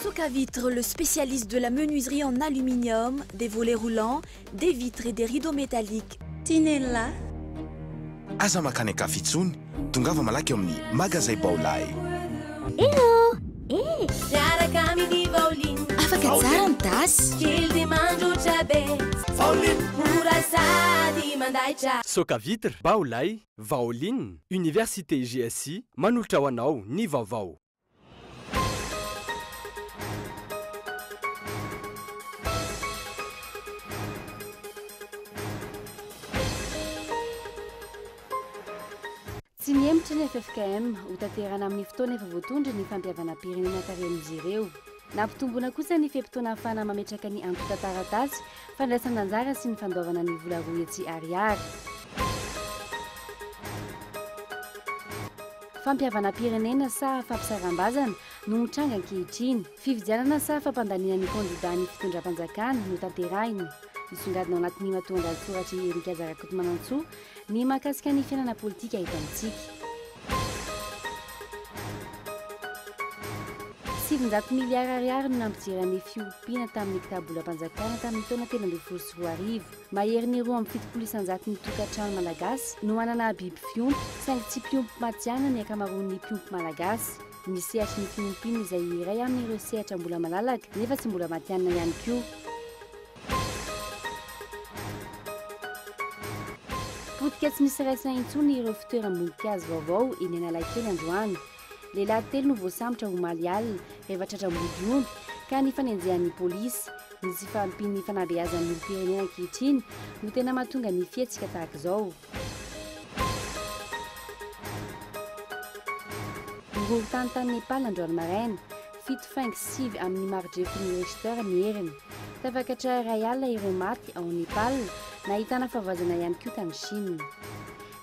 Socavitre, le spécialiste de la menuiserie en aluminium, des volets roulants, des vitres et des rideaux métalliques. Tinella. Aza makany akafitsony, tongava malaky amin'ny magazay Baolay. Afaka tsara ny tasy. Socavitre, Baolay, Vaoline, Université GSI, manolotra ho anao ny vaovao. Tsy miembotra ny FFKM ho tanterana amin'ny fotoana efa voatondra ny fampiavana-pirenena tarehan'izy ireo. Nampitombona kosa ny fehimpotoana ahafahana mametraka ny antota-taratasy, fandraisana anjara sy ny fandaovana ny vola roa etsy ariary. Fampiavana-pirenena sa fampisaram-bazana no mitranga ankehitriny. Fividianana sa fampandaniana ny kandida ny fitondram-panjakana no tanterahiny. Misongadina ao anatin'ny mahatonga soratra Erika Zarakotomanantsoa ny mahakasika ny fiainana politika eto amintsika. 700 miliary ariary no nampidirany fiompiana tamin'ny kitabolam-panjakana tamin'ny taona 2024. Mahery ny 2.7 ny tokantrano malagasy no manana biby fiompy, saingy tsy mpiompy matiana ny akamaroan'ny mpiompy malagasy. Misy sehatra ny fiompiana izay iray amin'ireo sehatra mbola malalaka nefa tsy mbola matianina ihany koa. Potika tsy misy raisina intsony ireo fitoeram-boninkazo vaovao eny Analakely androany. Lehilahy telo no voasambotra ho maly alina rehefa tratram-body omby ka ny fanenjehan'ny polisy. Misy fampiny fanabeazan'ny olom-pirenena ankehitriny no tena mahatonga ny fietsika tahaka izao. Nihoron-tany tany Nepal androany maraina, 7.5 amin'ny marjefin'ny Richter ny heriny. Tafakatra iray alina ireo maty ao Nepal, nahitana fahavazana ihany koa tany Chine.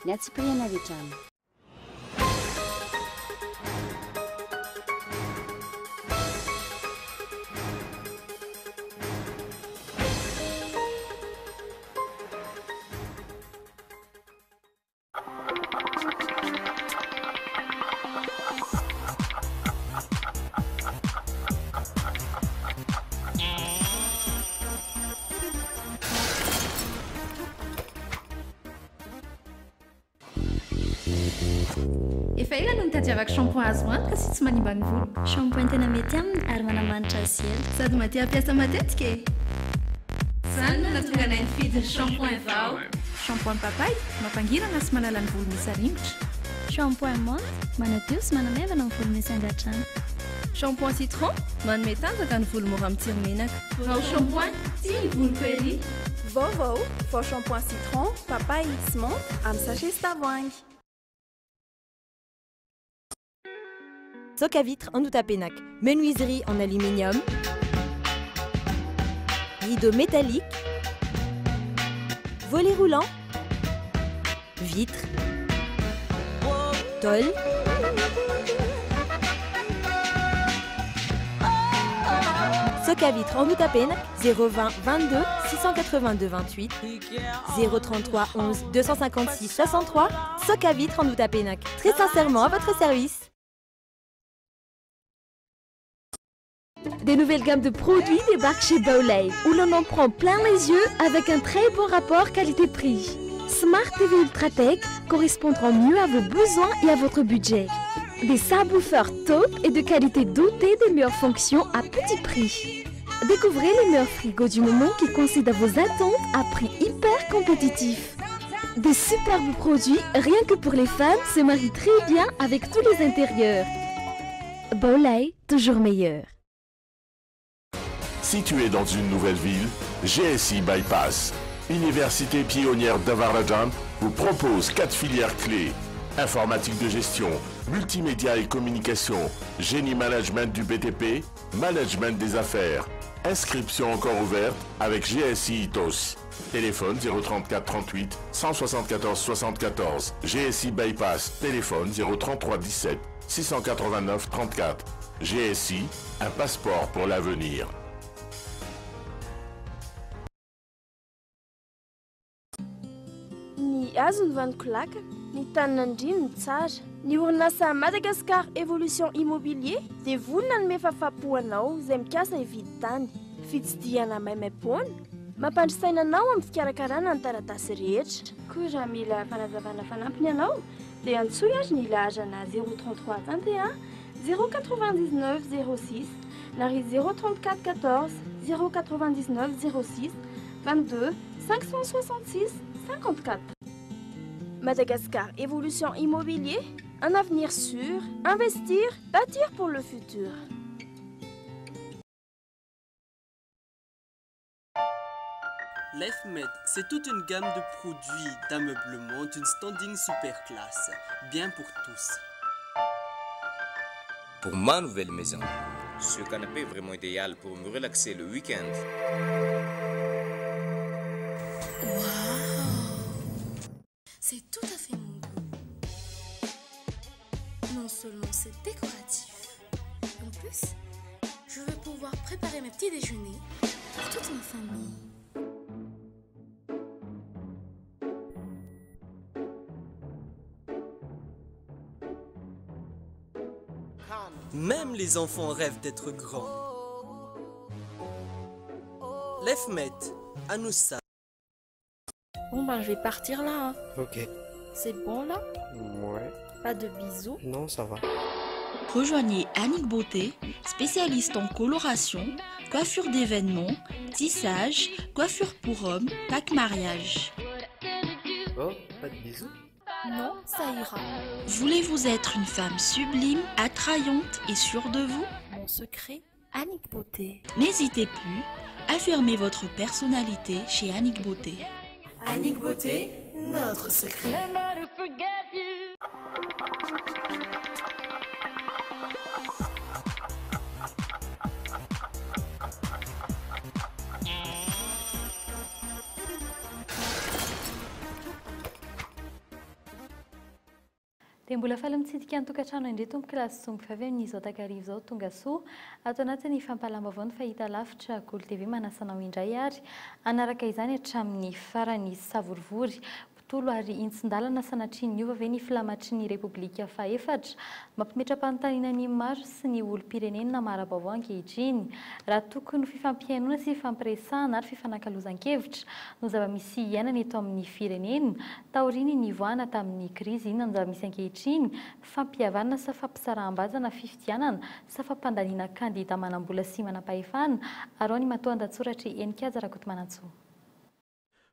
Ny atsipriana rehetrany. Efa ela no nitadiavako shampoing azo antoka sy tsy manimba ny volo. Shampoing tena mety aminy ary manamanitra azy ela. Sady maty ampiasa matetika e. Zany no nahatonga anay nifidy ny shampoing vao. Shampoing papay mampangirana sy manala ny volo misy rivotra. Shampoing menthe manadio sy manamevana ny volo misy angatrano. Shampoing citron manome tanjaka ny volo mora mitsiro menaka. Vao shampoing tia ny volo koery. Vaovao vao shampoing citron, papay sy menthe amin'ny sachet sy tavoahangy. Socavitre en Outapenac, menuiserie en aluminium, rideaux métalliques, volets roulants, vitres, tôle, Socavitre en Outapenac, 020 22 682 28, 033 11 256 63, Socavitre en Outapenac. Très sincèrement à votre service. Des nouvelles gammes de produits débarquent chez Baolay, où l'on en prend plein les yeux avec un très bon rapport qualité-prix. Smart TV Ultratech correspondront mieux à vos besoins et à votre budget. Des subwoofers top et de qualité dotés des meilleures fonctions à petit prix. Découvrez les meilleurs frigos du moment qui coïncident à vos attentes à prix hyper compétitif. Des superbes produits rien que pour les femmes se marient très bien avec tous les intérieurs. Baolay, toujours meilleur. Situé dans une nouvelle ville, GSI Bypass, Université pionnière d'Avarajan, vous propose 4 filières clés. Informatique de gestion, multimédia et communication, génie management du BTP, management des affaires. Inscription encore ouverte avec GSI ITOS. Téléphone 034 38 174 74. GSI Bypass, téléphone 033 17 689 34. GSI, un passeport pour l'avenir. Ny hazo ny vaniko laka, ny tanina andriny ny tsara, Ny orinasa Madagascar Evolution Immobilier dia vonona ny mefafapoanao izay mikasa hividy tany. Fitsidihana maimaimpona, mampandrisaina anao amin'ny fikarakarana ny taratasy rehetra. Koa raha mila fanazavana fanampiny ianao dia antsoy azy ny lahazana 033 21 099 06 na ry 034 14 099 06 22 566 54. Madagascar Evolution Immobilier, un avenir sûr, investir, bâtir pour le futur. L'EFMED, c'est toute une gamme de produits d'ameublement d'une standing super classe, bien pour tous. Pour ma nouvelle maison, ce canapé est vraiment idéal pour me relaxer le week-end. C'est tout à fait mon goût. Non seulement c'est décoratif, en plus, je vais pouvoir préparer mes petits déjeuners pour toute ma famille. Même les enfants rêvent d'être grands. L'EFMED, à nous ça. Bon ben je vais partir là. Hein. Ok. C'est bon là? Ouais. Pas de bisous? Non, ça va. Rejoignez Annick Beauté, spécialiste en coloration, coiffure d'événements, tissage, coiffure pour hommes, pack mariage. Oh, pas de bisous? Non, ça ira. Voulez-vous être une femme sublime, attrayante et sûre de vous? Mon secret, Annick Beauté. N'hésitez plus, affirmez votre personnalité chez Annick Beauté. Annick Beauté, notre secret. Dia mbola faly mitsidika ny tokantrano indray tompokilasy tsongo avy amin'izao takarivo izao tonga soa ato anatin'ny fampalama vao ny fahita lavitra Golo TV manasanao indray ary anaraka izany hatramin'ny farany savorivory tolo ary intsin-dalana sanatria niova ve ny filamatry ny Repoblika faefatra mampimetra-panontaniana ny maro sy ny olom-pirenena mara-baovao ankehitriny raha tokony fifampihainoana sy fampiresahana ary fifanankalozan-kevitra no zava-misy iainana eto amin'ny firenena taoriny nivoahana tamin'ny krizy inona no zava-misy ankehitriny fampihavanana sa fampisaraham-bazana fifidianana sa fampandaniana kandida manam-bola sy manam-pahefana ary ao ny matoa an-datsoratra Enikaja Rakotomanantsoa.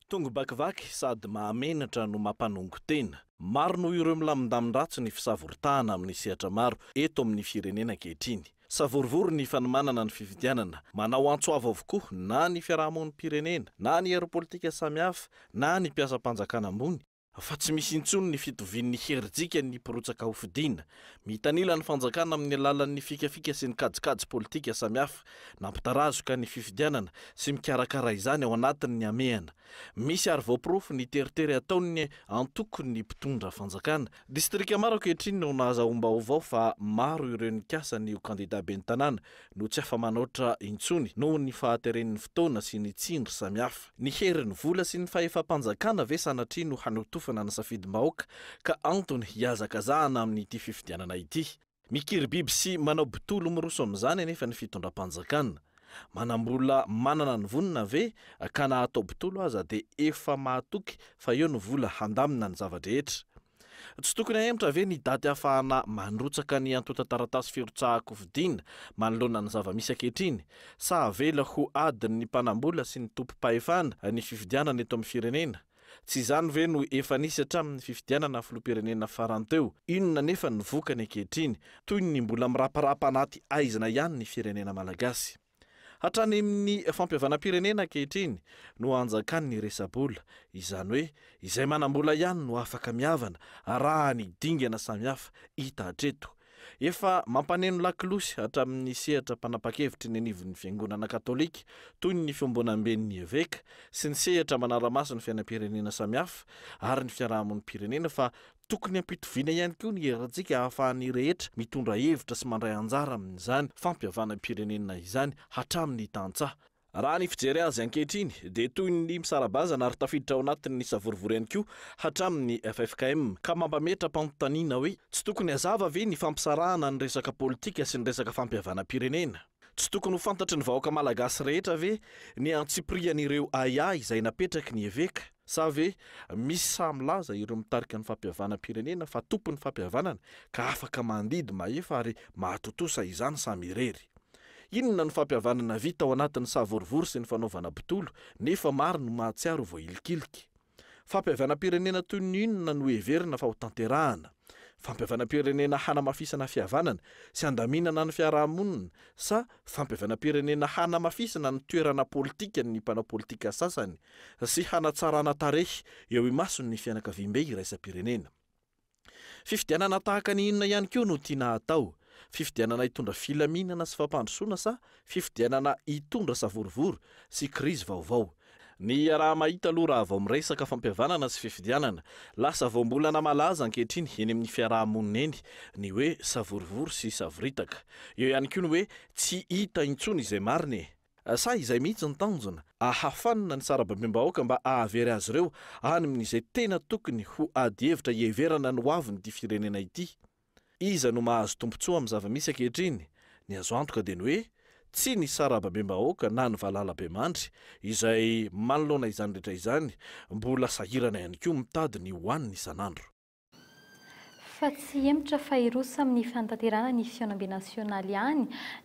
Tongo bakivaky sady mahamenatra no mampanongo tena. Maro no ireo milamindamin-dratsy ny fisavoritahana amin'ny sehatra maro eto amin'ny firenena ankehitriny. Savorivory ny fanomanana ny fifidianana, manao antsoavo avokoa na ny fiarahamonim-pirenena, na ny aeropolitika samihafa, na ny mpiasam-panjakana ambony. Fa tsy misy intsony ny fitovian'ny herijika ny pirotsaka ho fidiana. Mitanila ny fanjakana amin'ny alalan'ny fikafika sy ny kajikajy politika samihafa, nampitarazoka ny fifidianana sy mikarakara izany ao anatin'ny amehana. Misy ary voaporofo ny teritery ataony antoko ny mpitondra fanjakana. Distrika maro ankehitriny no nahazaombaovao fa maro ireo nikasa ny kandida ben'ny tanàna no tsy afa-manoatra intsony noho ny fahateren'ny fotoana sy ny tsindry samihafa. Ny herin'ny vola sy ny fahefa-panjakana ve sanatria no hanotofana ny safidim-bahoaka ka antony hiazakazahana amin'ity fifidianana ity. Mikiry biby sy manao bitolo miroso amin'izany anefa ny fitondram-panjakana. Manambola manana ny vonina ve ka na atao bitolo aza dia efa mahatoky fa eo ny vola handamina ny zava-drehetra. Tsy tokony ahemtra ve ny daty ahafahana mandrotsaka ny antota-taratasy firotsahako fidiana manoloana ny zava-misy ankehitriny sa avela ho adiny ny mpanambola sy ny tompo-pahefana ny fifidianana eto amin'ny firenena. Tsy izany ve no efa nisy hatramin'ny fifidianana filoham-pirenena faranteo, inona nefa ny vokany ankehitriny toy ny mbola miraparapa anaty aizina ihany ny firenena malagasy. Hatrany amin'ny fampihavanam-pirenena ankehitriny no anjakany ny resabola, izany hoe izay manambola ihany no afaka mihavana raha ny dingana samihafa hita hatreto. Efa mampaneno lakilosy hatramin'ny sehatra mpanapa-kevitry ny anivon'ny fiangonana katolika toy ny fiomboanam-ben'ny eveka sy ny sehatra manara-maso ny fiainam-pirenena samihafa ary ny fiarahamonim-pirenena fa tokony ampitoviana ihany koa ny herantsika ahafahan'ny rehetra mitondra hevitra sy mandray anjara amin'izany fampihavanam-pirenena izany hatramin'ny tantsaha. raha ny fijery azy ankehitriny dia toy ny misarabazana ary tafiditra ao anatin'ny savorivory ihany koa hatramin'ny FFKM ka mampametra-panontaniana hoe tsy tokony hazava ve ny fampisarahana ny resaka politika sy ny resaka fampihavana-pirenena. Tsy tokony ho fantatry ny vahoaka malagasy rehetra ve ny antsiprian'ireo aya izay napetraky ny eveka sa ve misy samylaza ireo mitarika ny fampihavana-pirenena fa tompony fampihavanana ka afaka mandidy maefa ary mahatotosa izany samy irery. Inona ny fampihavanana vita ao anatin'ny savorivory sy ny fanaovana bitolo nefa maro no mahatsiaro vao ilikiliky. Fampihavana-pirenena toy ny inona no heverina fa ho tanterahana. Fampihavana-pirenena hanamafisana fihavanana sy andaminana ny fiarahamonina sa fampihavana-pirenena hanamafisana ny toerana politika ny mpanao politika sasany sy hanatsarana tarehy eo imasony ny fianakaviam-be iraisam-pirenena. Fifidianana tahaka ny inona ihany koa no tiana atao. Fifidianana hitondra filaminana sy fampandrosoana sa fifidianana hitondra savorivory sy krizy vaovao. Ny raha mahita aloha raha vao miresaka fampihavanana sy fifidianana lasa voambolana malaza ankehitriny eny amin'ny fiarahamonina eny ny hoe savorivory sy savoritaka. Eo ihany koa ny hoe tsy hita intsony izay mariny. Sa izay mihitsy ny tanjona ahafanana ny sarababem-bahoaka mba ahavery azy ireo any amin'izay tena tokony ho ady hevitra hieverana no avin'ity firenena ity. Iza no mahazo tompontsoa amin'ny zava-misy ankehitriny? Ny azo antoka dia ny hoe tsy ny sarababem-bahoaka na ny valala-be-mandry izay manoloana izany rehetra izany mbola sahirana ihany koa mitady ny hoaniny isan'andro. Fa tsy hemitra fa irosa amin'ny fantanterana ny fionambe nasionaly ihany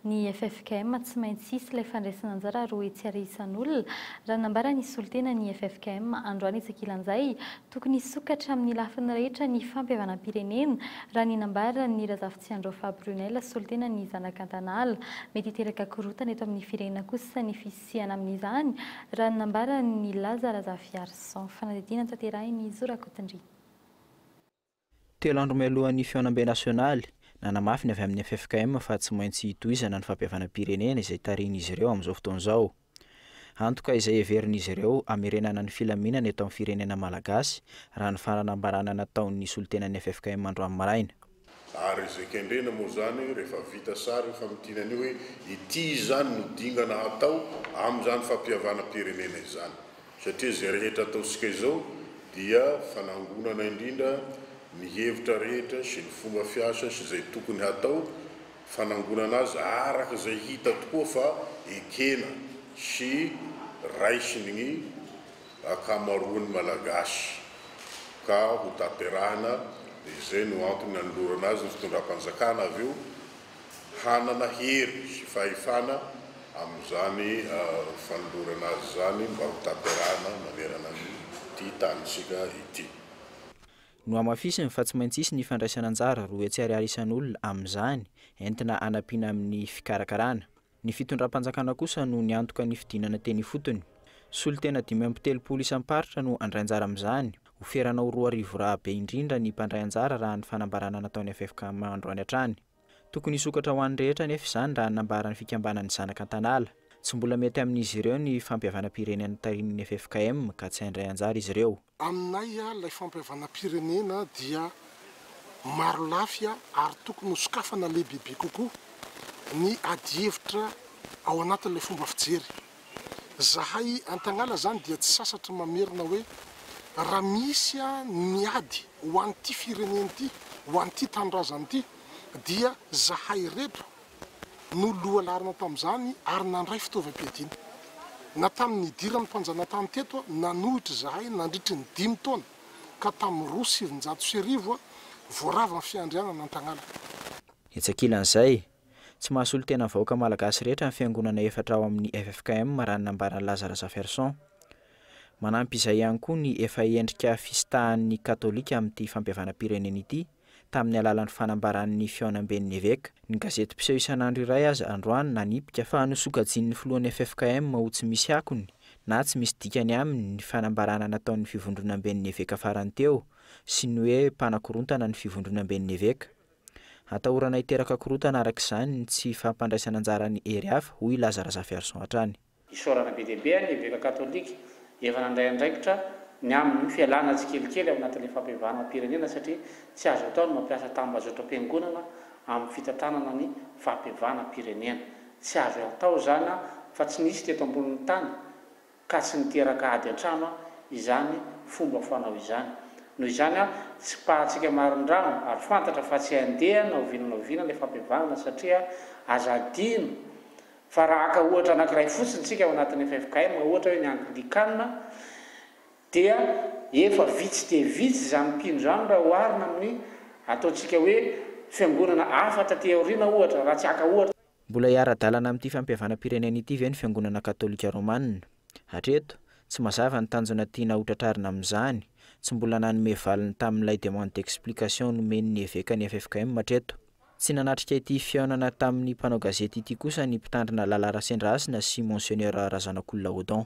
ny FFKM tsy maintsy isy ilay fandraisana anjara roa etsy arisan'olona raha nambara ny solitena ny FFKM androany itsakilan'izay tokony sokatra amin'ny lafiny rehetra ny fampihavana-pirenena raha ny nambara ny Razafintsyandro Faby Brunel solitena ny zanakan-tanàla mety hiteraka korotana eto amin'ny firenena kosa ny fisihana amin'izany raha ny nambara ny Laza Razafy Arsan fanadidina tanterahiny Zorakotindry. Telo andro mialohan'ny fionambe nasionaly nanamafy ny avy amin'ny FFKM fa tsy maintsy hitohizana ny fampihavana-pirenena izay tarihin'izy ireo amin'izao fotoan'izao. Antoka izay heverin'izy ireo hamerenana ny filaminana eto amin'ny firenena malagasy raha ny fanambarana nataon'ny solitenan'ny FFKM androany maraina. Ary izay kendrena moa zany rehefa vita sary famitianany hoe ity izany no dingana atao amin'izany fampihavana-pirenena izany. Satria izay rehetra ataontsika izao dia fanangonana indrindra ny hevitra rehetra sy ny fomba fiasa sy izay tokony hatao fanangonana azy araka izay hita tokoa fa ekena sy raisin'ny akamaroan'ny malagasy ka ho tanterahana izay no antony nanolorana azy ny fitondram-panjakana avy eo hanana hery sy fahefana amin'izany fanolorana azy zany mba ho tanterahana manerana ity tanysika ity. No amafisiny fa tsy maintsy isy ny fandraisana anjara roa etsy arisan'olona amin'izany entina anampiana amin'ny fikarakarana. Ny fitondram-panjakana kosa no niantoka ny fidinana teny fotony. Solitena 5 isam-paritra no andray anjara amin'izany. Oferana ho 2,000 be indrindra ny mpandray anjara raha ny fanambarana nataon'ny FFKM androany hatrany. Tokony hisokatra ho an'ny rehetra nefa izany raha nambara ny fikambanan'ny zanakan-tanàla. Tsy mbola mety amin'izy ireo ny fampihavana-pirenena tarihin'ny FFKM ka tsy handray anjara izy ireo. Aminay ilay fampihavana-pirenena dia maro lafia ary tokony ho sokafana lehibehibe kokoa ny ady hevitra ao anatin'ilay fomba fijery. Zahay Antagnala zany dia tsy sasatra mamerina hoe raha misy ny ady ho an'ity firenena ity, ho an'ity tanindrazana ity dia zahay reto no lohalarina tamin'izany ary nandray fitaovam-piadiana. Na tamin'ny idiran'ny mpanjanatany teto nanohitra zahay nandritry ny 5 taona ka tamin'ny 2,700 voarava ny fiandrianana Antagnala. Itsakilan'izay tsy mahasolo tena vahoaka malagasy rehetra ny fiangonana efatra ao amin'ny FFKM raha ny nambaran'ny Laza Razafy Arsan. Manampy izay ihany koa ny efa endrika fistahan'ny katolika amin'ity fampihavana-pirenena ity tamin'ny alalan'ny fanambaran'ny fionamben'ny eveka. Ny gazety mpiseho isan'andro iray azy androany nanipika fa nosokajian'ny filohan'ny FFKM ho tsy misy akony na tsy misy dikany aminy ny fanambarana nataon'ny fivondronamben'ny eveka farany teo sy ny hoe mpanakorontana ny fivondronamben'ny eveka. Atahorana hiteraka korotana arak'izany ny tsy fampandraisana anjaran'ny hery hafa hoy Laza Razafy Arsan hatrany. Isorana be dia be ny eveka katolika efa nandray andraikitra ny amin'ny fialana tsikelikely ao anatin'ny fampihavana-pirenena satria tsy azo atao ny mampiasa tambazotra-piangonana amin'ny fitantanana ny fampihavana-pirenena. Tsy azo atao zany fa tsy nisy teto ambonin'ny tany ka tsy niteraka ady an-trano izany fomba fanao izany. Noho izany tsy pahatsika marindrano ary fantatra fa tsy andeha naovinanaovina le fampiavahana satria azadino fa raha ka ohatra anankiray fotsiny tsika ao anatin'ny FFKM ohatra hoe ny Anglikanina dia efa vitsy dia vitsy zany mpindrano raha oharina amin'ny ataontsika hoe fiangonana hafa taty aoriana ohatra raha tsy aka ohatra. Mbola iara-dalana amin'ity fampiavana-pirenena ity ve ny fiangonana katolika romanina? Hatreto tsy mazava ny tanjona tiana hotratrarina amin'izany, tsy mbola nanome valiny tamin'ilay demande d'explication nomen'ny eveka ny FFKM hatreto. Tsy nanatrika ity fihaonana tamin'ny mpanao gazety ity kosa ny mpitandrina Lalala Sendrasina sy Monseigneur Razanak'olona Odon.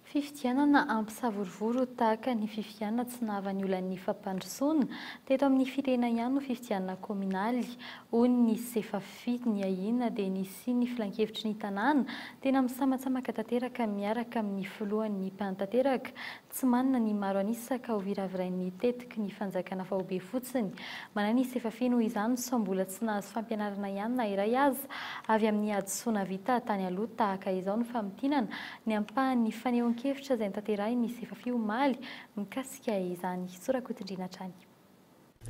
Fifidianana ampisavorovoro tahaka ny fifidianana tsy nahavan'ny olan'ny fampandrosoana teto amin'ny firena ihany no fifidianana kominaly hoy ny Sefafy ny ahina dia nisy ny filan-kevitry ny tanàna tena misamatsamaka tanteraka miaraka amin'ny filohan'ny mpantanteraka tsy manana ny maro anisaka ho viravirain'ny tetiky ny fanjakana fahobe fotsiny. Manana ny Sefafy noho izany so mbola tsy nahazo fampianarana ihany na iray aza avy amin'ny adisoana vita tany aloha tahaka izao ny famtinana ny ampahan'ny fanehoan-kevitra izay tanterahiny Sefafy omaly mikasika izany. Sorakotindrina trany.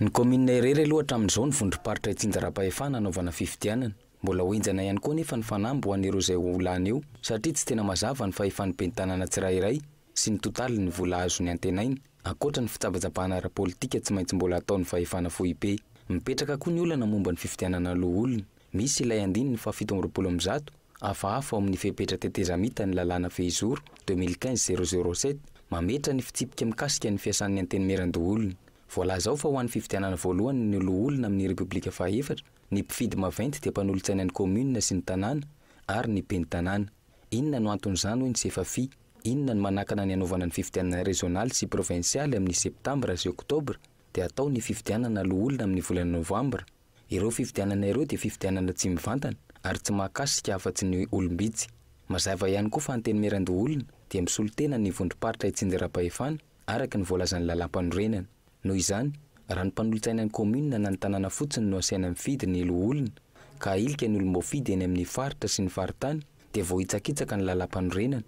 Ny komina Irery aloha hatramin'izao ny vondrom-paritra Tsinjara-pahefana anaovana fifidianana. Mbola hoenjana ihany koa nefa ny fanamby ho an'ireo izay olana eo satria tsy tena mazava ny fahefan'ny pentanana tsirairay sy ny totaly ny vola azo ny antenainy. Ankoatra ny fitsabatsapaana ara-politika tsy maintsy mbola ataony fahefana fohibe. Mipetraka koa ny olana momba ny fifidianana aloha olona. Misy ilay andininy fa 700 hafahafa ao amin'ny fepetra tetezamita ny lalàna Fehizoro 2015-007 mametra ny fitsipika mikasika ny fiasan'ny anteny merandoholona. Voalaza ao fa ho an'ny fifidianana voalohany ny oloholona amin'ny Repoblika Fahefatra, ny mpifidy maventy dia mpanolontsaina ny komuna sy ny tanàna ary ny penitanàna. Inona no anton'izany hoy ny Sefafy? Inona no manakana ny anaovana ny fifidianana régional sy provincialy amin'ny septambra sy oktobra dia atao ny fifidianana aloholona amin'ny volana novambra. Ireo fifidianana ireo dia fifidianana tsy mivantana ary tsy mahakasika afa-tsy ny olombitsy. Mazava ihany koa fa anteny merandoholona dia misolotena ny vondrom-paritra Tsinjara-pahefana araka ny voalazan'ny lalam-panorenana. Noho izany, raha ny mpanolontsaina ny komuna na ny tanàna fotsiny no asaina mifidy ny loholona ka ilika ny olom-boafidy eny amin'ny faritra sy ny faritany dia vohitsakitsaka ny lalam-panorenana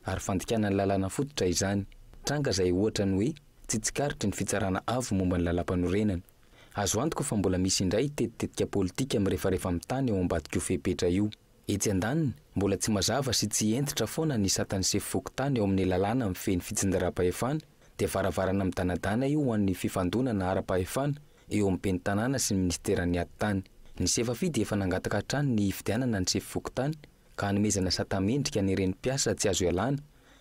ary fandikana ny lalàna fototra izany. Tranga izay ohatra ny hoe tsy tsikaritry ny fitsarana avo momba ny lalam-panorenana. Azo antoka fa mbola misy indray tetitetika politika mirefarefa amin'ny tany ao ambadika io fepetra io. Etsy andaniny, mbola tsy mazava sy tsy entitra foana ny satan'ny sefifokotany ao amin'ny lalàna mifeny fitsinjaram-pahefana dia varavarana midanadana io ho an'ny fifandonana ara-pahefana eo amin'ny penitanàna sy ny ministeran'ny ady-tany. Ny Sefafy dia efa nangataka hatrany ny fidianana ny sefifokotany ka hanomezana satamendrika ny ireny mpiasa tsy azo ialana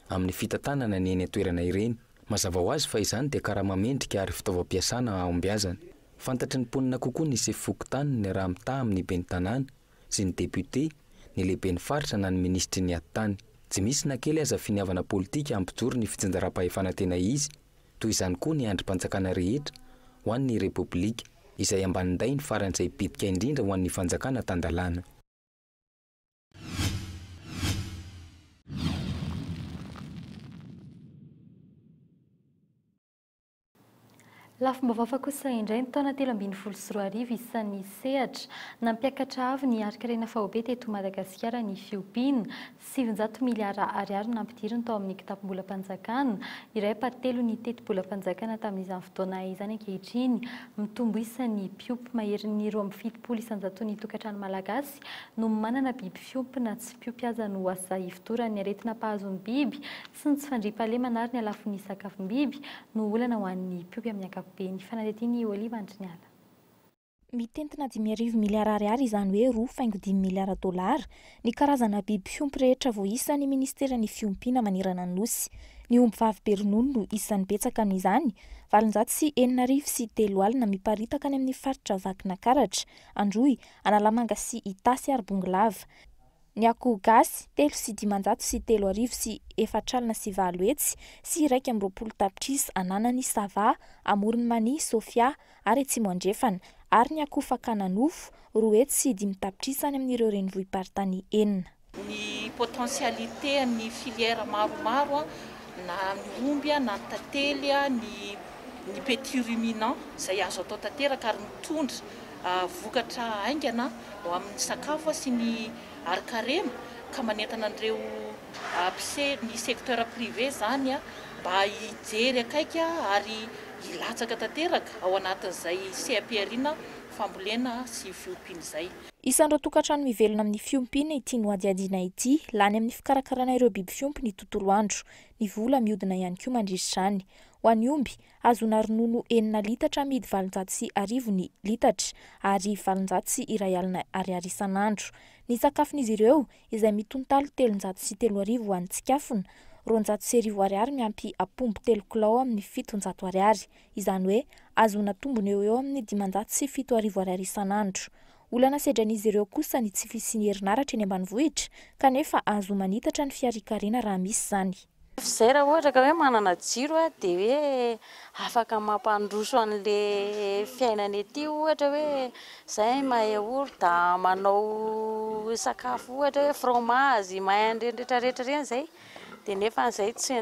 amin'ny fitantanana ny eny atoerana ireny. Mazava ho azy fa izany dia karaha mamendrika ary fitaovam-piasana ao am-biazana. Fantatry ny ponina kokoa ny sefifokotany ny raha mitaha amin'ny penitanàna sy ny deputé, ny lehiben'ny faritra na ny ministry ny ady-tany. Tsy misy na kely aza finiavana politika ampijoro ny fitsinjaram-pahefana tena izy, toy izany koa ny andrim-panjakana rehetra ho an'ny repoblika izay ambaninday ny faran'izay bitika indrindra ho an'ny fanjakana tandalana. Lafim-baovao kosa indray ny taona 2024 isan'ny sehatra nampiakatra avy ny arika-rena fahobe teto Madagasikara ny fiompiana 700 miliara ariary nampidiriny tao amin'ny kitapo-bola-panjakana iray patelo ny teti-bola-panjakana tamin'izany fotoana izany ankehitriny mitombo isan'ny mpiompy maherin'ny 270 isan-jato ny tokantrano malagasy no manana biby fiompina tsy mpiompy aza no asa ivotoran'ny aretina mpahazon'ny biby sy ny tsy fandriam-pahalemana ary ny alafon'ny sakafom-biby no olana ho an'ny mpiompy amin'ny ankapobeny. Fanadetiny Oliva Andriniala. Mitentina 5 miliara ariary izany hoe 2.5 miliara dolara ny karazana biby fiompy rehetra voaisany ministeran'ny fiompiana manirana ny nosy. Ny omby vavy be ronono no isan'ny betsaka amin'izany, 703 alina miparitaka any amin'ny faritra Vakina Karatra, Androy, Analamanga sy Itasy ary Bongolava. Ny akoho gasy 3,503 sy 4 alina sy 9 hetsy sy 120 tapitrisa Ananany, Sava, Amorony Mani, Sofia ary Atsimo Andrefana ary ny akoho fakana nofo 2 hetsy sy 5 tapitrisa any amin'ireo renivohim-paritany enina. Ny potentialité ny filière maromaro na ny omby na ny tantely ny petit ruminant izay azo atao tanteraka ary mitondra vokatra aingana ao amin'ny sakafo sy ny arikarena ka manentana an'ireo mpise ny secteur privé zany mba hijery akaiky ary hilatsaka tanteraka ao anatin'izay sehampiarina fambolena sy fiompiana izay. Isan'ireo tokantrano mivelona amin'ny fiompiana ity noadiadiana ity, lany amin'ny fikarakarana ireo biby fiompy ny tontolo andro, ny vola mihodina ihany koa mandrisy. Ho an'ny omby, azona ronono 9 litatra amidy 750 ny litatra ary 700 isan'andro. Ny sakafon'izy ireo izay mitontalo 330 ho an'ny tsikafona, 200 miampy apomby 3 kilao amin'ny 700. Izany hoe azona tombony eo amin'ny 570 isan'andro. Olana sedran'izy ireo kosa ny tsy fisiany herinaratra eny ambanivohitra, kanefa azo manitatra ny fiarikarena raha misy zany. Zay raha ohatra ka hoe manana jiro dia hoe afaka mampandroso an'le fiainany ety ohatra hoe zay mahay da manao sakafo ohatra hoe fromage mahay andrendretrarehetra reny zay dia nefa zay tsy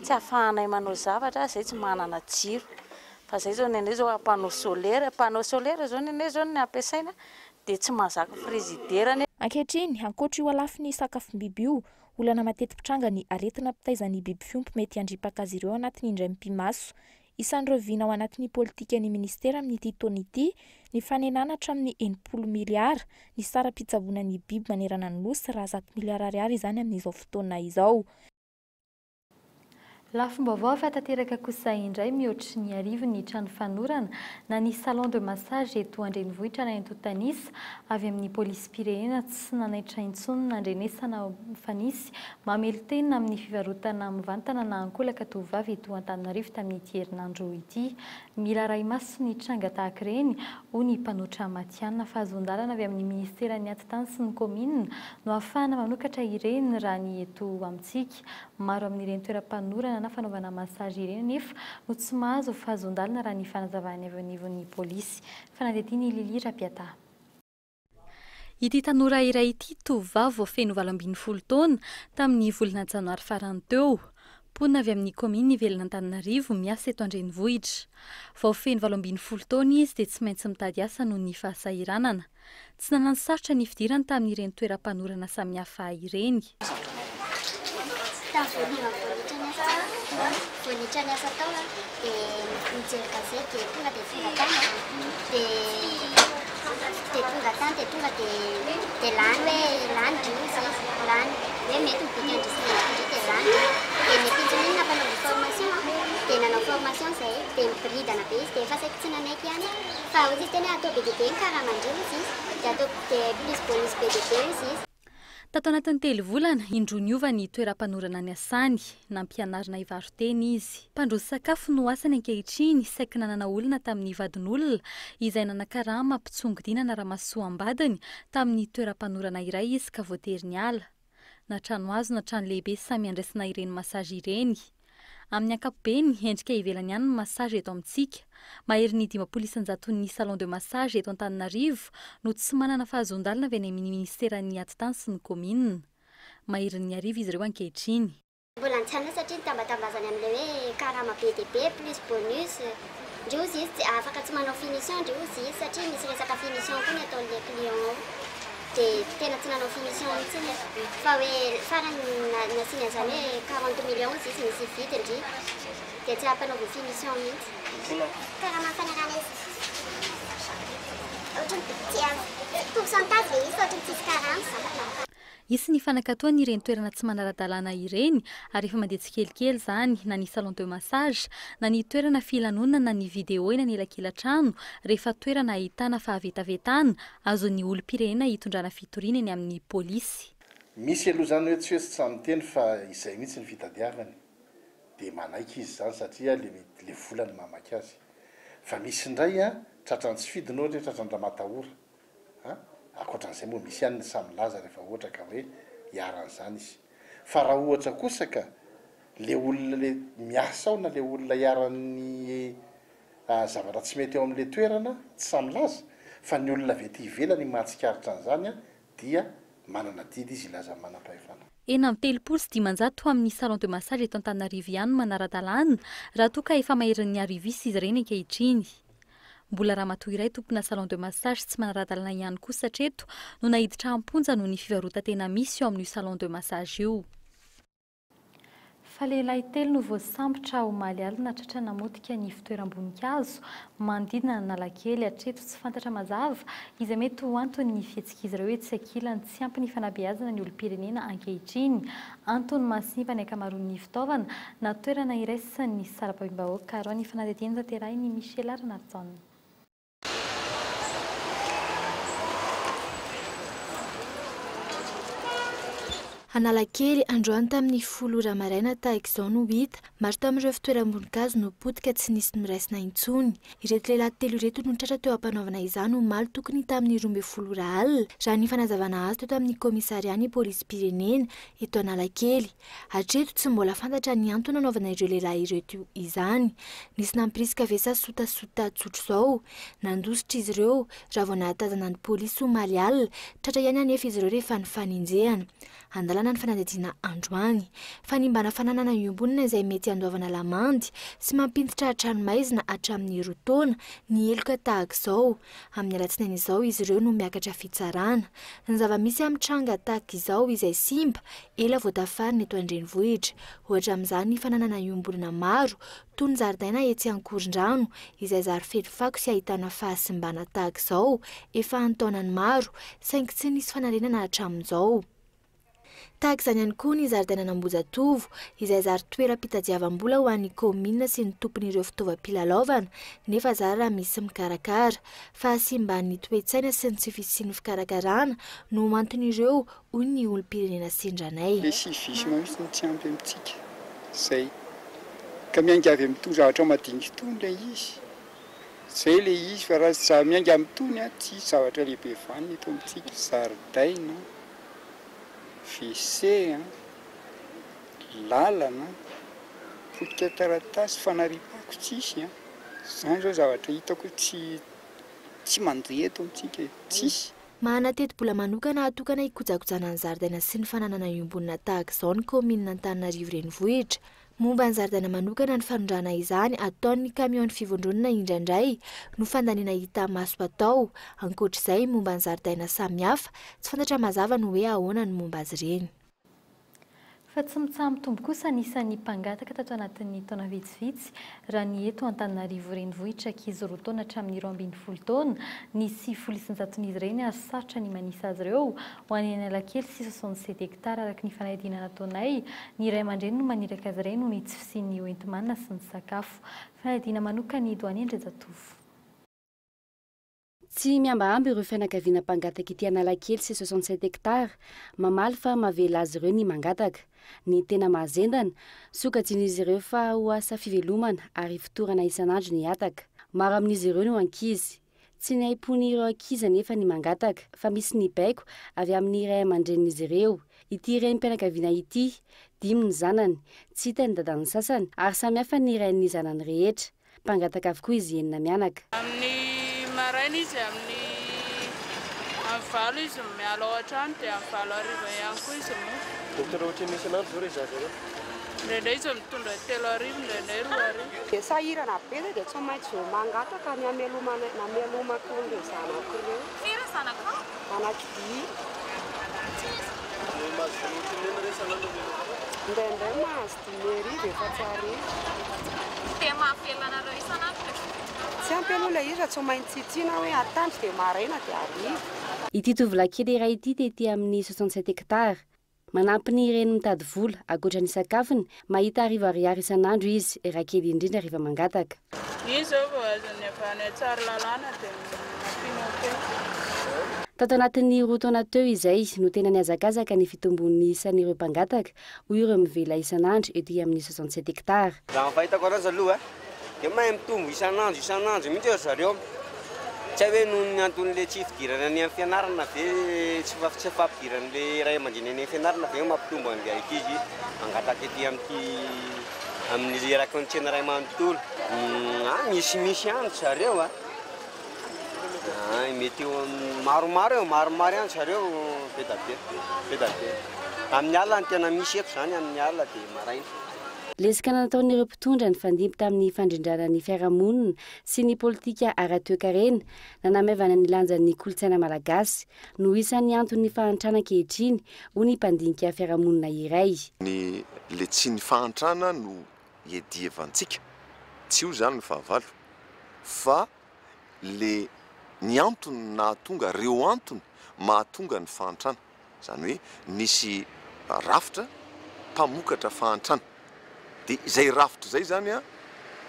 afahanay manao zavatra zay tsy manana jiro. Fa zay zao nene zao panneau solaire zao nene zao ny ampiasaina dia tsy mahazaka frigidaire. Ankehitriny, ankoatra io alafiny sakafom-biby io, olana matety pitranga ny aretina pitaizan'ny biby fiompy mety handripaka azy ireo anatin'ny indray mpimaso. Isan'ireo vina ao anatin'ny politika ny ministera amin'ity taona ity, ny fanenana hatramin'ny 80 miliara ny sara-pitsaboana ny biby manerana ny nosy raha 100 miliara ariary izany amin'izao fotoana izao. Lafim-baovao fatateraka kosa indray mihoatry ny arivo ny trano fanorana na ny salon de massage eto Andrenivohitra na Antotanisa avy amin'ny polisy pirenena tsy nanaitra intsony nandrenesana fanisy mamely tena amin'ny fivarotana mivantana na ankolaka tovovavy eto Antananarivo tamin'ity herinandro ity. Mila ray maso ny tranga tahaka ireny ho ny mpanoatra matianina fahazondalana avy amin'ny ministeran'ny antitany sy ny komina no ahafahana manokatra ireny raha ny eto amintsika. Maro amin'ireny toeram-panorana na fanaovana masazy ireny nefa no tsy mahazo fahazondalana raha ny fanazavany avy anivon'ny polisy. Fanadetiny Lili Rapiata. Ity tanora iray ity tovovavy vao feno 20 taona tamin'ny volana janoary farany teo. Ponina avy amin'ny komina ivelana Antananarivo miasa eto Andrenivohitra. Vao feno 20 taona izy dia tsy maintsy mitady asa noho ny fahasahiranana. Tsy nanano sarotra ny fidirana tamin'ireny toeram-panorana samihafa ireny. Voanitra ny asa tao dia mijery gazety dia tonga dia tonga tany dia tonga tany dia tonga dia lany hoe lany diozy lany hoe mety mibika andrisina dia lany dia mety intsony nampanao formation dia nanao formation zay dia mibiridana be izy dia efa saika tsy nanaiky ihany fa ozy izy tena atao be dia be ny karaha mandrilo izy dia atao dia plus bonus be dia be izy. Tato anatin'ny 3 volana, indro niova ny toeram-panorana ny asany, nampianarina ivaroteny izy. Mpandroso sakafo no asany ankehitriny, saika nanana olona tamin'ny vadin'olona, izay nanakarama mpitsongodina Ramasoa Ambadiny tamin'ny toeram-panorana iray izy ka voatery niala. Na trano hazo na trano lehibe samy andraisana ireny masazy ireny. Amin'ny ankapobeny, endrika ivelany ihany ny masazy eto amintsika. Mahery ny 500 ny salon de massage eto Antananarivo no tsy manana fahazondalana avy any amin'ny ministeran'ny antitany sy ny komina. Mahery ny arivo izy ireo ankehitriny. Mbola nitsanina satria nitambatambazany amin'ilay hoe karama be dia be plus bonus. Ndriozy izy afaka tsy manao finition ndriozy izy satria misy resaka finition koa ny ataon'ilay client ao. Dia tena tsy nanao finition mihitsy fa hoe farany nasiany an'izany hoe 40 millions izy misy vidiny dia tsy ampanaovy finition mihitsy. Karama fanarana izy ohatrany pourcentage le izy ohatrany tsisy carence. Isy ny fanan-katoana ireny toerana tsy manara-dalàna ireny ary efa mandeha tsikelikely zany na ny salon de massage na ny toerana filanonana na ny vidéo eny anelakelan-trano rehefa toerana ahitana fahavetavetana azon'ny olom-pirenena hitondrana fitoriana eny amin'ny polisy. Misy aloha zany hoe tsy hoe tsy miteny fa izay mihitsy ny fitadiavany dia manaiky izy zany satria le volany mamaky azy. Fa misy indray tratrany tsy fidiny ohatra tratrany ramatahora. Akoatran'izay moa misy ihany ny samy laza rehefa ohatra ka hoe hiaran'izany izy. Fa raha ohatra kosa ka le olona le miasa ao na le olona hiaran'ny zavatra tsy mety eo amin'le toerana tsy samy laza fa ny olona vety ivelany mahatsikaritra an'izany dia manana didy izy ilaza manam-pahefana. Ena amin'ny 300 amin'ny salon de massage eto Antananarivo ihany manara-dalàna raha toa ka efa mahery ny arivo izy ireny ankehitriny. Mbola ramatoa iray tompona salon de massage tsy manara-dalana ihany koa satria eto no nahiditra amponja noho ny fivarota-tena misy eo amin'io salon de massage io. Fa lehilahy telo no voasambotra omaly alina tratra namotika ny fitoeram-boninkazo manodidina Analakely hatreto tsy fantatra mazava izay mety ho antony ny fihetsika izy ireo hoe tsy ankilany tsy ampy ny fanabeazana ny olom-pirenena ankehitriny. Antony masimba ny ankamaroan'ny fitaovana na toerana iraisany sarababim-bahoaka ary ny fanadihadiana tanterahiny Michel Arnaton. Analakely androany tamin'ny 10 ora maraina tahaka izao no hita maro tamin'ireo fitoeram-boninkazo no potika tsy nisy noraisina intsony. Ireto lehilahy telo ireto no tratra teo ampanaovana izany omaly tokony tamin'ny 12 ora alina raha ny fanazavana azy teo tamin'ny komisarian'ny polisy pirenena eto Analakely. Hatreto tsy mbola fantatra ny antony anaovana ireo lehilahy ireto izany. Nisy nampirisika vesa sotasota tsotro izao nandositra izy ireo raha vao nahatazana ny polisy omaly alina tratra ihany anefa izy ireo rehefa nifaninjehana. Andalana ny fanadihadiana androany fanimbana fananana iombonina izay mety andoavana lamandy sy mampintitra tranomaizina hatramin'ny 2 taona ny eloka tahaka izao. Amin'ny alatsinainy izao izy ireo no miakatra fitsarana. Ny zava-misy amin'ny tranga tahaka izao izay simba ela voatafarina eto an-drenivohitra. Ohatra amin'izany fananana iombonina maro toy ny zaridaina etsy Ankorondrano izay zary fety fako sy ahitana fahasimbana tahaka izao efa antaonany maro saingy tsy nisy fanarenana hatramin'izao. Tahaka izany ihany koa ny zaridaina Ambojatovo izay zary toeram-pitadiavam-bola ho an'ny komina sy ny tompon'ireo fitaovam-pilalaovana nefa zary raha misy mikarakara. Fahasimban'ny toe-tsaina sy ny tsy fisian'ny fikarakarana no anton'ireo hoy ny olom-pirenena Sindranay. Le civisme mihitsy tsy ampy amintsika zay ka miainga avy amin'ny tony zavatra madinika tony le izy. Zay le izy fa raha miainga amin'ny tony tsy zavatra lehibe vany eto amintsika. Zaridaina WC, lalana, potika taratasy fanaripako tsisy. Izany zao zavatra hitako tsy mandeha eto amintsika tsisy. Mahana teti-bola manokana atokana hikojakojana ny zaridaina sy ny fananana iombonina tahaka izao ny komina Antananarivo renivohitra. Momba ny zaridaina manokana ny fanondrana izany ataon'ny kamiony fivondronana indraindray no fandaniana hita maso atao. Ankoatr'izay momba ny zaridaina samihafa tsy fantatra mazava no hoe ahoana ny momba azy ireny. Fa tsy mitsambitombo kosa anisan'ny mpangataka tato anatin'ny taona vitsivitsy raha ny eto Antananarivo renivohitra ankizy 2 taona hatramin'ny 12 taona ny 9,9 ireny ary sarotra ny manisa azy ireo ho any Analakely 67 hektara araka ny fanadihadiana nataonay. Ny ray aman-dreny no maniraka azy ireny noho ny tsy fisian'ny oentim-manana sy ny sakafo. Fanadihadiana manokana Doany Andrejatovo. Tsy miambaamby ireo fianakaviana mpangataka ity Analakely 67 hektara mamaly fa mavela azy ireo ny mangataka. Ny tena mahazendana sokajian'izy ireo fa ho asa fivelomana ary fotorana isan'andro ny ataka. Maro amin'izy ireo no ankizy. Tsy ny aim-pony ireo ankizy nefa ny mangataka fa misy ny baiko avy amin'ny ray aman-drenin'izy ireo. Ity renim-pianakaviana ity 5 ny zanany, tsy hita ny dadan'ny sasany ary samihafa ny rain'ny zanany rehetra. Mpangataka avokoa izy enina mianaka. Maraina izy amin'ny valo izy miala ao an-trano dia amin'ny valo ariva ihany koa izy moa. Dokotera ohatry misy an'andro zao rehefa zao. Indraindray izy mitondra 3 arivo, indraindray 2 arivo. Dia sahirana be dia tsy maintsy vao mangataka ny amelomako ilay zanako ireo. Firy zanako? Anaky 10. Indraindray mahazo 10 arivo efa tsy arivo. Dia mahavelonareo isan'andro. Tsy ampy aloha ilay izy tsy maintsy tsitsiana hoe atandro dia maraina dia arivo. Ity tovolahy kely iray ity tetỳ amin'ny 67 hektara. Manampy ny reny mitady vola ankoatra ny sakafony, mahita arivo isan'andro izy, raha kely indrindra rehefa mangataka. Izy zao vao azony avy any tsara lalàna dia nampianao teo. Tato anatin'ny 2 taona teo izay no tena niazakazaka ny fitombon'ny isan'ireo mpangataka ho ireo mivela isan'andro ety amin'ny 67 hektara. Raha fahitako anazy aloha dia mahay mitombo isan'andro mihitsy zareo. Tsy hoe noho ny anton'ilay tsy fidirana ny amin'ny fianarana ve tsy fampidiran'ilay ray aman-dreny any fianarana ve mampitombo an'ilay ankizy mangataka ety amin'ny raha kontsena ray manontolo. Misy ihany zareo mety maromaro ihany zareo be da be. Amin'ny alina ny tena misy eto zany amin'ny alina dia maraina. lesika nataon'ireo mpitondra ny fandimby tamin'ny fandrindrana ny fiarahamonina sy ny politika ara-toekarena nanamevana ny lanjan'ny kolotsaina malagasy no isan'ny antony fahantrana ankehitriny ho ny mpandinika fiarahamonina iray. Ny le tsy ny fahantrana no iedievantsika tsy io zany ny fahavalo fa le ny antony nahatonga reo antony mahatonga ny fahantrana zany hoe nisy rafitra mpamokatra fahantrana dia izay rafitra zay zany a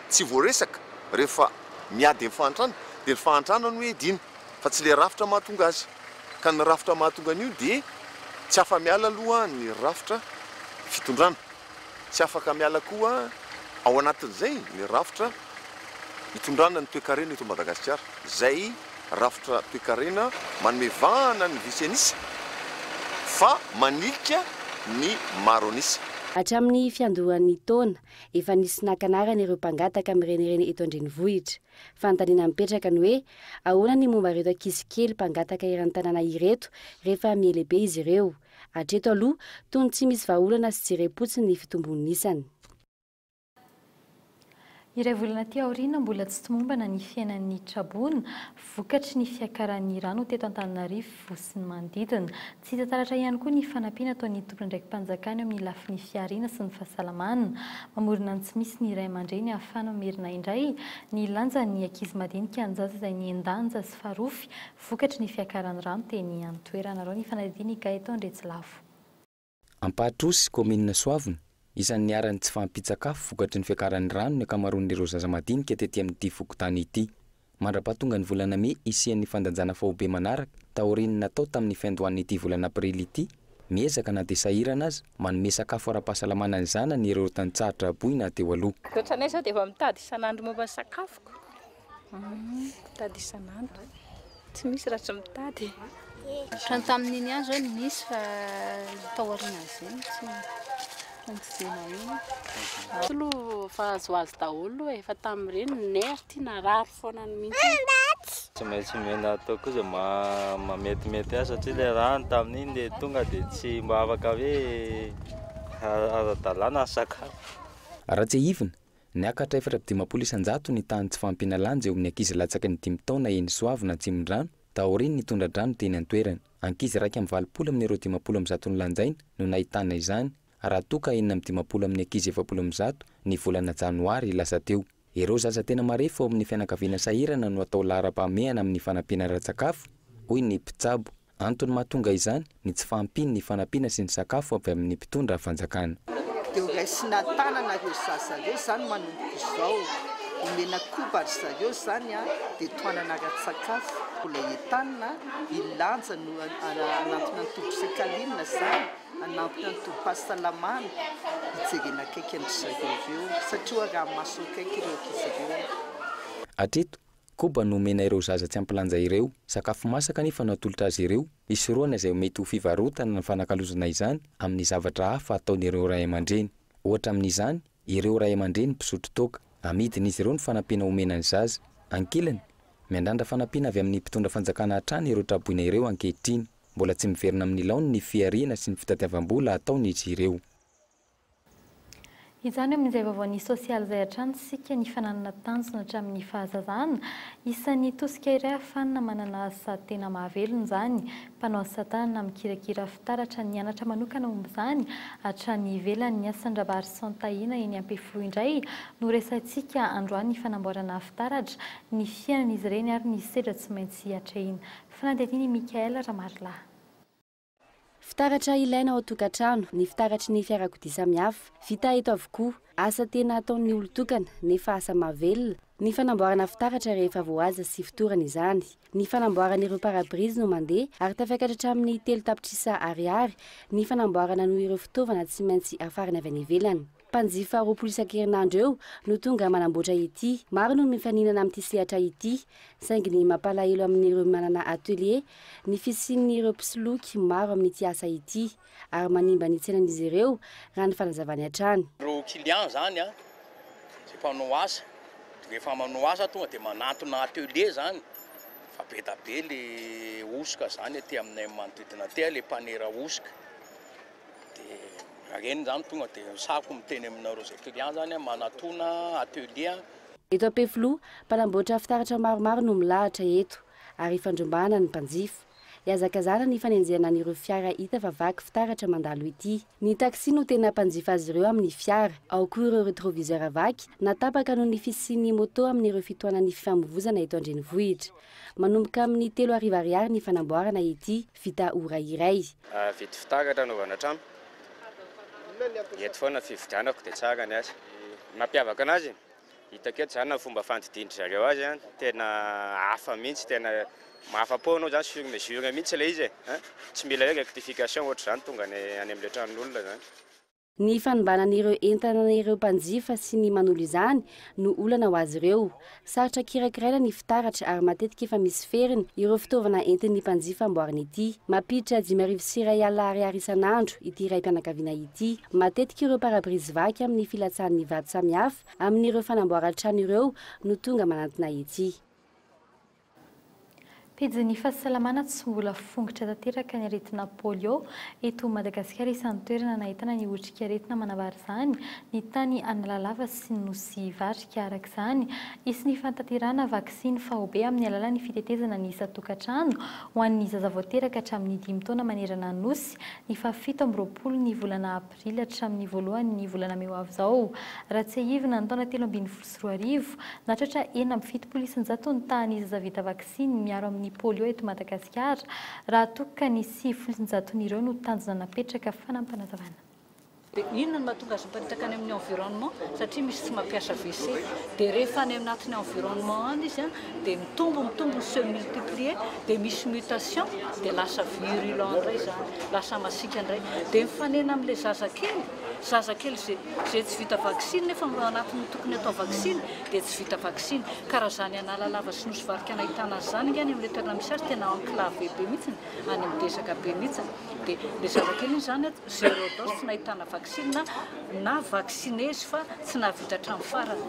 tsy voaresaka rehefa miady amin'ny fahantrana dia ny fahantrana no edina fa tsy le rafitra mahatonga azy ka ny rafitra mahatonga an'io dia tsy afa miala aloha ny rafitra fitondrana tsy afaka miala koa ao anatin'izay ny rafitra hitondrana ny toe-karena eto Madagasikara zay rafitra toe-karena manome vahana ny vice-anisa fa manilika ny maro anisa. Hatramin'ny fiandohan'ny taona efa nisy nakanarana ireo mpangataka mirenireny eto an-drenivohitra. Fanontaniana mipetraka ny hoe ahoana ny momba ireto ankizy kely mpangataka eran'ny tanàna ireto rehefa mielehibe izy ireo. Hatreto aloha toy ny tsy misy vahaolana sy jire-potsiny ny fitombon'isany. Iray volana ty aoriana mbola tsy tomombana ny fiainan'ny Trabona, vokatry ny fiakaran'ny rano teto Antananarivo sy ny manodidina. Tsy hita taratra ihany koa ny fanampiana ataon'ny tompony ndraiky mpanjakany amin'ny lafin'ny fiariana sy ny fahasalamana. Mamorona ny tsy misy ny iray aman-dreny ahafana merina indray ny lanjan'ny ankizy madinika anjaza izay ny endanja sy farofy vokatry ny fiakaran'ny rano teny an-toerana rao. Ny fanadiny Gaëtan Ndretsilavo. Ampatrosy commune Soavina isan'ny arany tsy fampitsakafo vokatry ny fiakaran'ny rano ny akamaroan'ireo zaza madinika tetỳ amin'ity fokotany ity. Mandra-pahatonga ny volana May isian'ny fandanjana fahobe manaraka taoriany natao tamin'ny fiandohan'ity volana Aprily ity, miezaka na dia sahirana azy manome sakafo ara-pahasalamana ny zanany ireo tanitsahatra boina teo aloha. Ohatranay zao dia efa mitady isan'andro momba ny sakafoko. Mitady isan'andro. Tsy misy raha tsy mitady. Ohatrany tamin'iny ihany zao nisy fa taoriana izay tsy Tolo fa azoazo daholo efa tamin'ireny nerty na rary foana ny mihitsy. Tsy maintsy mena atao koza mametimety azy satria le rano tamin'iny dia tonga dia tsy mba afaka hoe ara-dalàna ny sakafo. Raha tsy hivina, niakatra 720 ny tany tsy fampina lanja eo amin'ny ankizy latsaky ny 5 taona eny Soavina Atsimondrano taoriany ny tondra-drano teny an-toerana. Ankizy 120 amin'ireo 50 ny lanjaina no nahitana izany. Raha toka 450 amin'ny ankizy 70 ny volana Janoary lasa teo. Ireo zaza tena marefo amin'ny fianakaviana sahirana no atao lahara-pahamehana amin'ny fanampiana ara-tsakafo, hoy ny mpitsabo. Antony mahatonga izany ny tsy fahampiany ny fanampiana sy ny sakafo avy amin'ny mpitondra fanjakana. Dia raisina tanana ireo zaza ireo zany manomboka izao. Omena koba ry zareo zany dia toanana ara-tsakafo. Mbola entanina ilanja no anatona ny tobo-tsekalinina zany. Anampina ny tobo-pahasalamana hijerena akaiky andry zareo ireo satria raha maso akaiky ireo ankizy ireo. Hatreto koba no omena ireo zaza tsy ampilanja ireo sakafo masaka nefa natolotra azy ireo isoroana izay mety ho fivarotana ny fanakalozana izany amin'ny zavatra hafa ataon'ireo ray aman-dreny. Ohatra amin'izany ireo ray aman-dreny mpisotro toaka amidiny izy ireo ny fanampiana omenany zaza. Ankilany miandrandra fanampiana avy amin'ny mpitondra fanjakana hatrany ireo traboina ireo ankehitriny. Mbola tsy miverina amin'ny laony ny fiariana sy ny fitatiavam-bola ataon'izy ireo. Izany amin'izay vaovaon'ny sosialy izay hatrany sika ny fananana tanjona hatramin'ny fahazazana, isan'ny tosika iray ahafana manana asa tena mahavelona izany. Mpanao asa tanana mikirakira fitaratra ny anatra manokana momba izany hatrany ivelany ny asan-drabary Santahina eny Ampefiloha indray no resantsika androany ny fanamboarana fitaratra, ny fiainan'izy ireny ary ny sedra tsy maintsy hatrehina. Fanadihadiana Mikaela Ramarila. Fitaratra ilaina ao an-tokantrano, ny fitaratry ny fiarakodia samihafa, vita eto avokoa, asa tena ataon'ny olon-tokana nefa asa mahavelona. Ny fanamboarana fitaratra rehefa voaza sy fitorana izany. Ny fanamboarana ireo pare-brise no mandeha ary tafakatra hatramin'ny 3 tapitrisa ariary. Ny fanamboarana no ireo fitaovana tsy maintsy afarana avy any ivelany. Mpanjifa 20 isan-kerinandro eo no tonga manamboatra ity. Maro no mifaninana amin'ity sehatra ity, saingy ny mampalahelo amin'ireo manana atelier, ny fisian'ireo mpisoloky maro amin'ity asa ity ary manimba ny tsenan'izy ireo raha ny fanazavany hatrany. Ireo client zany tsy mpanao asa, rehefa manao asa tonga dia manantona atelier zany. Fa be da be le osika zany aty aminay manodidina aty le mpanera osika. reny zany tonga dia sako miteny aminareo zay client zany manatona atelier. Eto Ampefiloha, mpanamboatra fitaratra maromaro no milahatra eto ary fandrombana ny mpanjifa. Iazakazana ny fanenjehana an'ireo fiara hita fa vaky fitaratra mandalo ity. Ny taxi no tena mpanjifa azy ireo amin'ny fiara, ao koa ireo rétroviseur vaky natapaka noho ny fisian'ny moto amin'ireo fitohanan'ny fifamoivoizana eto Andrenivohitra. Manomboka amin'ny 3 ariary ny fanamboarana ity vita ora iray. Vita fitaratra anaovana trano. Eto foana fividianako dia tsara ny asa. Mampiavaka anazy hitako eto zany fomba fandidindry zareo azy tena hafa mihitsy, tena mahafa-po anao zany sur mesure mihitsy ilay izy tsy mila hoe rectification ohatry zany tonga any amin'ilay tranon'olona zany. Ny fanombanan'ireo entanan'ireo mpanjifa sy ny manolo izany no olana ho azy ireo. Sarotra kirakiraina ny fitaratra ary matetika efa misy feriny ireo fitaovana entin'ny mpanjifa amboarina ity. Mampiditra 5,1 ariary isan'andro ity raim-pianakaviana ity. Matetika ireo parabrisy vaky amin'ny filatsan'ny vato samihafa amin'ireo fanamboaran-trano ireo no tonga manantona ity. Pejy fahasalamana tsy mbola fongotra tanteraka ny aretina polio eto Madagasikara isan'ny toerana nahitana ny otrika aretina manavary izany ny tany Analalava sy ny Nosy Vatrika. Araka izany isy ny fantanterana vaksiny fahobe amin'ny alalan'ny fitetezana ny isa-tokantrano ho an'ny zazavao teraka hatramin'ny 5 taona manerana ny Nosy ny 17 ny volana Aprila hatramin'ny 1 ny volana Meo avy izao. Raha tsy ahivina ny taona 2024 nahatratra 7,7 ny tany zazavita vaksiny miaro amin'ny polio eto Madagasikara raha toka ny 7,9 no tanjona napetraka fanampanazavana. Inona no mahatonga azy miparitaka any amin'ny environnement satria misy tsy mampiasa WC dia rehefa any anatin'ny environnement any izy dia mitombo se multiplier dia misy mutation dia lasa virulent indray zany, lasa masika indray dia mifanena amin'ilay zazakely zay tsy vita vaksiny nefa anatin'ny tokony atao vaksiny dia tsy vita vaksiny. Karaha zany Analalava sy Nosy Vatrika nahitana azy zany ingany amin'ilay toerana misy azy tena enclavé be mihitsy any amin'ny desaka be mihitsy dia ilay zazakely zany zéro dose tsy nahitana vaksiny na vaksiné izy fa tsy nahavita hatramin'ny farany.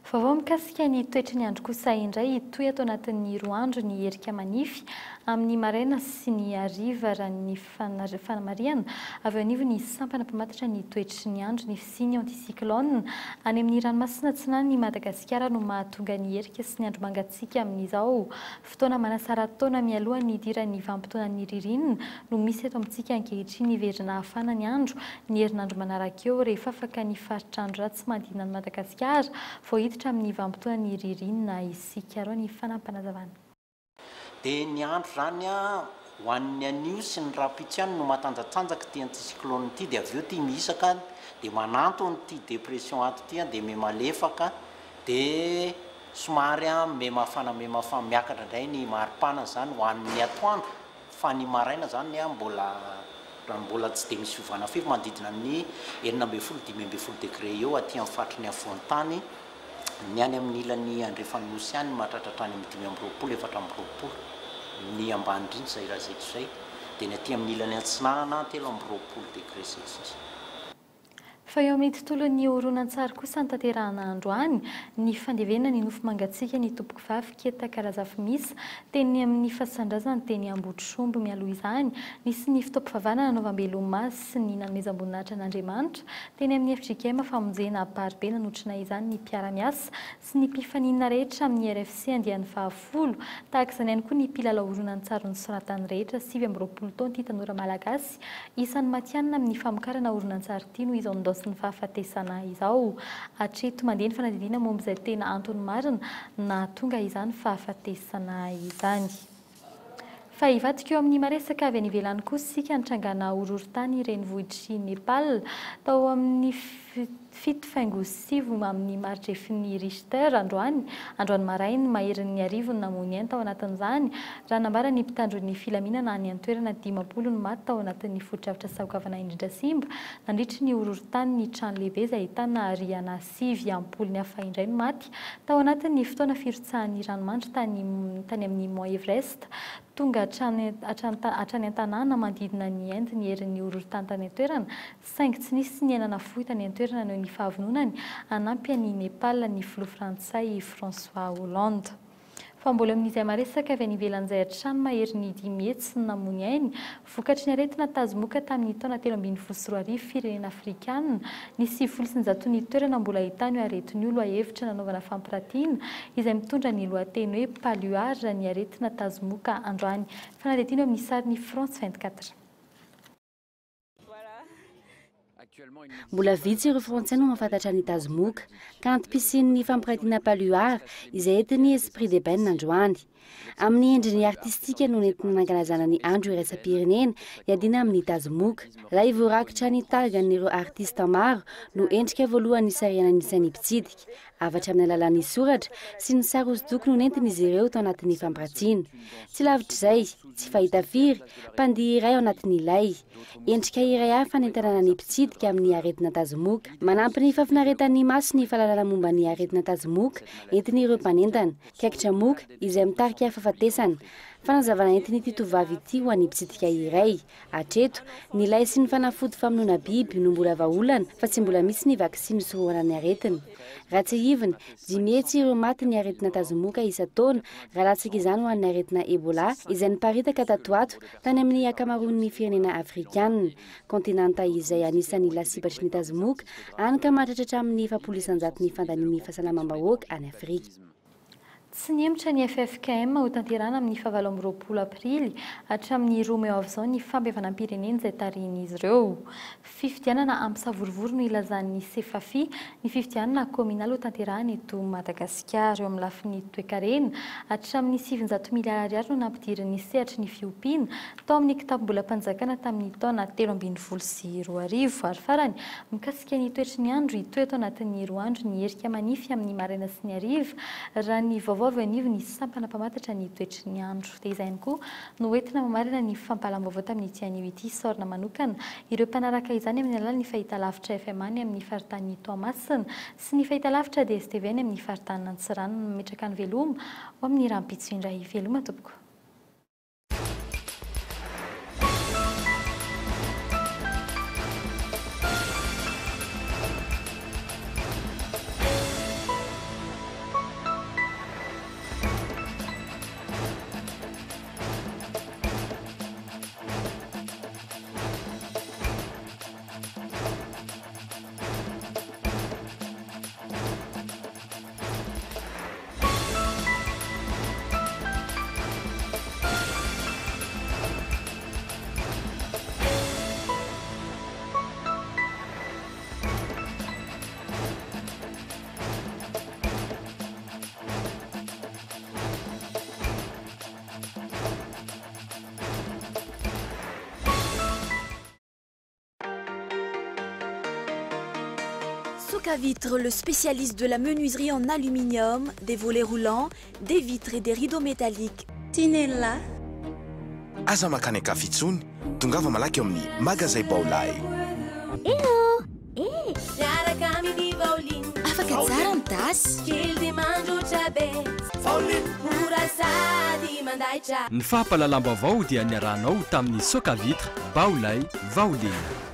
Vaovao mikasika ny toetry ny andro kosa indray toy ato anatin'ny 2 andro ny herika manify amin'ny maraina sy ny hariva raha ny fanamariana avy anivo ny sampana mpamatatra ny toetry ny andro ny fisiany anticyclone any amin'ny ranomasina atsinany Madagasikara no mahatonga ny herika sy ny andro mangatsiaka amin'izao. Fotoana manasara taona mialoha ny idiran'ny vanim-potoana ny ririnina no misy eto amintsika ankehitriny ny verina hafana ny andro ny herinandro manaraka eo rehefa afaka ny faritrandro ratsy manodidina ny Madagasikara vao hiditra amin'ny vanim-potoana ny ririnina isika arao ny fanampanazavana. Dia ny andro zany ho an'ny anio sy ny rapitiany no matanjatanjaka ty anticyclone ity dia avy eo ty mihisaka dia manantony ty dépression ato ty dia me malefaka dia somary me mafana miakatra indray ny maripana zany ho an'ny atoandro fa ny maraina zany mbola tsy dia misy fiovana firy manodidina ny 12-15 degré eo aty amin'ny fatriny afovoan-tany ny any amin'ny ilan'ny andrefan'ny nosy any mahatratratra any amin'ny 5-4 ny ambany indrindra izay raha zay dia ny aty amin'ny ilan'ny antsinanana 3-20 degré celsius. Fa eo amin'ny tontolon'ny horonan-tsary kosa ny tanterahana androany ny fandevenana ny nofo mangatsiaka ny tompoko vavy Keta Karazafimisa teny amin'ny fahasandrasana teny Ambotrisombo mialoha izany nisy ny fitaom-pivavahana nanaovam-belomazy sy ny nanomezam-boninahitra n'Andriamanitra teny amin'ny FJKM famonjena baribe nanotrina izany ny mpiara-miasa sy ny mpifaninana rehetra amin'ny RFC andian'ny 10 tahaka izany ihany koa ny mpilalao horonan-tsary ny soratany rehetra 20 taona ty tanora malagasy isan'ny matianina amin'ny famokarana horonan-tsary ty no izao ndosy ny fahafatesana izao hatreto mandeha ny fanadidina momba izay tena antony marina na tonga izany fahafatesana izany. Fa hivadika eo amin'ny maresaka avy any ivelany kosa isika nitrangana horohorontany renivohitry Nepal tao amin'ny 7.9 amin'ny marikefin'ny Richter androany marainy maherin'ny arivony namony any tao anatin'izany raha nambara ny mpitandron'ny filaminana any an-toerana 50 no maty tao anatin'ny foto-drafitra sakavana indrindra simba nandritry ny horohorontany ny trano lehibe izay ahitana riana 7 ny hafa indray no maty tao anatin'ny fotoana firotsahan'ny ranomanitra tany amin'ny Mont Everest tonga hatrany an-tanàna manodidina ny Inde ny herin'ny horohorontany tany an-toerana saingy tsy nisy ny enana fohy tany an-toerana noho ny fahavononany anampy any Nepal ny filoha frantsay François Hollande. fa mbola amin'izay maresaka avy any ivelan'izay hatrany mahery ny 10 mety sy ny namony ainy vokatry ny aretina tazomoka tamin'ny taona 2024 firenena afrikanina ny 7 ny toerana mbola ahitany io aretiny io lohahevitra nanaovana fampiratiana izay mitondra ny lohateny hoe paluage ny aretina tazomoka androany fanadetiny eo amin'ny sarin'ny France 24. Mbola vitsy ireo frantsay no mahafantatra ny tazomoka ka antipisian'ny fampiratiana paluard izay entiny esprit de benne androany. Amin'ny endriny artistika no nentina nankalazana ny andro iraisam-pirenena iadina amin'ny tazomoka. Raha voarakitra ny targan'ireo artista maro no endrika voalohany sarihana anisan'ny mpitsidika. Avatra amin'ny alalan'ny soratra sy ny sary hosodoko no nentina izy ireo tao anatin'ny fampiratiana. Tsy lavitra izay, tsy fahita firy, mpandihy iray ao anatin'ilay. Endrika iray hafa nentanana ny mpitsidika amin'ny aretina tazomoka. Manampy ny fafinaretan'ny maso ny fahalalana momba ny aretina tazomoka entiny ireo mpanentana. Kaikitra moka izay mitarika fahafatesana. Fanazavana entiny ity tovavy ity ho an'ny mpitsidika iray. Hatreto, ny lay sy ny fanafody famonoana biby no mbola vahaolana fa tsy mbola misy ny vaksiny sorohana ny aretina. Raha tsy hivina, 10 metsy ireo maty ny aretina tazomoka isa-taona raha latsaka izany ho an'ny aretina Ebola izay niparitaka tato ato tany amin'ny akamaroan'ny firenena afrikanina. Kontinanta izay anisan'ny lasibatry ny tazomoka any ka mahatratra amin'ny 700 ny fandanian'ny fahasalamam-bahoaka any Afrika. Tsy niemitra ny FFKM ho tanterana amin'ny 7 aprily hatramin'ny Romeo avy ny fampihavanam-pirenena izay tarihin'izy ireo. Fifidianana ampy savorivory no ilazan'ny CEFAFI ny fifidianana kominaly ho tanterahana eto Madagasikara eo amin'ny lafin'ny toe-karena hatramin'ny 700 miliara ariary no nampidirin'ny sehatry ny fiompiana tao amin'ny kitapo-bola mpanjakana tamin'ny taona 2012 ary farany mikasika ny toetry ny andro hitoy atao anatin'ny 2 andro ny herika manify amin'ny maraina sy ny hariva raha ny vaovao avy anivo ny sampana mpamantatra ny toetry ny andro. Dia izany koa no entina mamarina ny fampalam-baovao tamin'ity anio ity saorina manokana ireo mpanaraka izany amin'ny alalan'ny fahitalavitra FM any amin'ny faritany Toamasina sy ny fahitalavitra DSTV any amin'ny faritany Antsirano mametraka ny veloma ao amin'ny rahampitso indray veloma tompoko. Socavitre, le spécialiste de la menuiserie en aluminium, des volets roulants, des vitres et des rideaux métalliques. Tinella. Aza makany akafitsony, tongava malaky amin'ny magasin Baolay. Hello. Afaka tsara ny tasy. Ny fahapalalamba vao dia niarahanao tamin'ny Socavitre, Baolay, Vaolina.